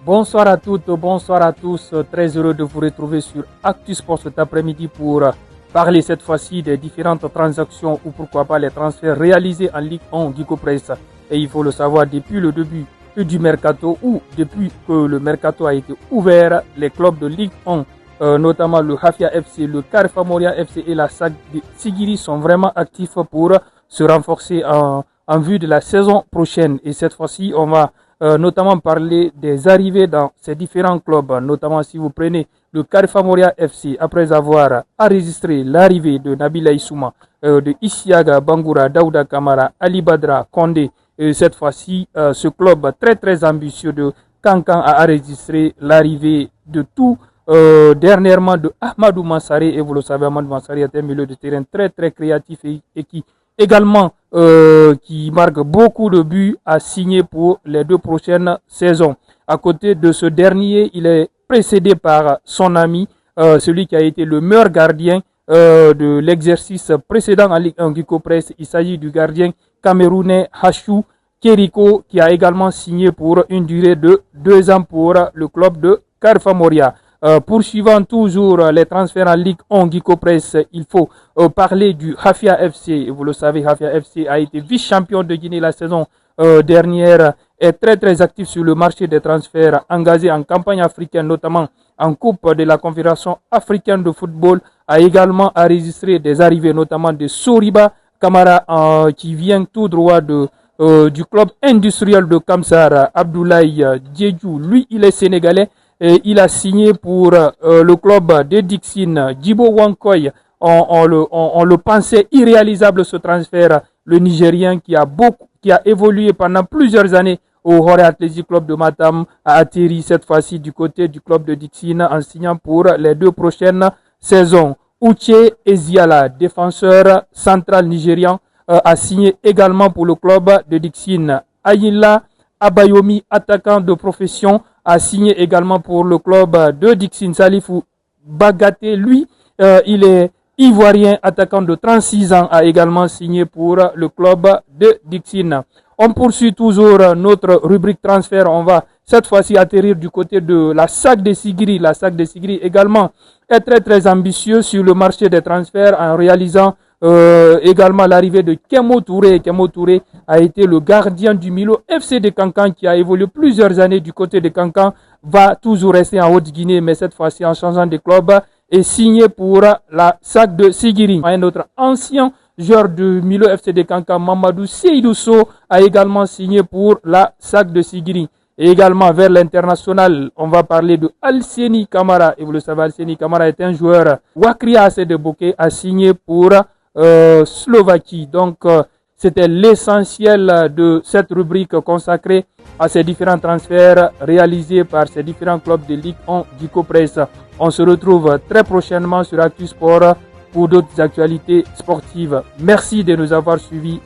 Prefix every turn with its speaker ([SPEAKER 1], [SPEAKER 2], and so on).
[SPEAKER 1] Bonsoir à toutes, bonsoir à tous. Très heureux de vous retrouver sur Actu Sport cet après-midi pour parler cette fois-ci des différentes transactions ou pourquoi pas les transferts réalisés en Ligue 1 Guico Press. Et il faut le savoir, depuis le début du mercato ou depuis que le mercato a été ouvert, les clubs de Ligue 1, notamment le Hafia FC, le Carfa Moria FC et la SAC de Sigiri sont vraiment actifs pour se renforcer en vue de la saison prochaine. Et cette fois-ci, on va notamment parler des arrivées dans ces différents clubs, notamment si vous prenez le Carfa Moria FC, après avoir enregistré l'arrivée de Nabila Issouma, de Isiaga Bangoura, Daouda Kamara, Ali Badra, Kondé. Et cette fois-ci, ce club très ambitieux de Kankan a enregistré l'arrivée de tout dernièrement de Ahmadou Mansari. Et vous le savez, Ahmadou Mansari est un milieu de terrain très créatif et qui également qui marque beaucoup de buts à signer pour les 2 prochaines saisons. À côté de ce dernier, il est précédé par son ami, celui qui a été le meilleur gardien de l'exercice précédent en Ligue 1 Guico Press. Il s'agit du gardien camerounais Hachou Keriko, qui a également signé pour une durée de 2 ans pour le club de Carfa Moria. Poursuivant toujours les transferts en Ligue 1 Guico Press, il faut parler du Hafia FC. Vous le savez, Hafia FC a été vice-champion de Guinée la saison dernière, est très actif sur le marché des transferts, engagé en campagne africaine, notamment en Coupe de la Confédération africaine de football, a également enregistré des arrivées, notamment de Soriba Kamara, qui vient tout droit du club industriel de Kamsar. Abdoulaye Djedjou, lui, il est sénégalais. Et il a signé pour le club de Dixine. Djibo Wankoy, on le pensait irréalisable ce transfert. Le Nigérien qui a évolué pendant plusieurs années au Hore Athletic Club de Matam a atterri cette fois-ci du côté du club de Dixine en signant pour les 2 prochaines saisons. Uche Eziala, défenseur central nigérian, a signé également pour le club de Dixine. Ayila Abayomi, attaquant de profession, a signé également pour le club de Dixine. Salifou Bagaté, lui, il est ivoirien, attaquant de 36 ans, a également signé pour le club de Dixine. On poursuit toujours notre rubrique transfert. On va cette fois-ci atterrir du côté de la SAC de Sigiri. La SAC de Sigiri également est très ambitieux sur le marché des transferts en réalisant également l'arrivée de Kemo Touré. Kemo Touré a été le gardien du Milo FC de Kankan qui a évolué plusieurs années du côté de Kankan, va toujours rester en Haute-Guinée, mais cette fois-ci en changeant de club, et signé pour la SAC de Sigiri. Un autre ancien joueur du Milo FC de Kankan, Mamadou Seydousso, a également signé pour la SAC de Sigiri. Et également vers l'international, on va parler de Alseni Kamara. Et vous le savez, Alseni Kamara est un joueur Wakria AC de Bokeh, a signé pour Slovaquie. Donc, c'était l'essentiel de cette rubrique consacrée à ces différents transferts réalisés par ces différents clubs de Ligue 1 Guico Press. On se retrouve très prochainement sur Actu Sport pour d'autres actualités sportives. Merci de nous avoir suivis.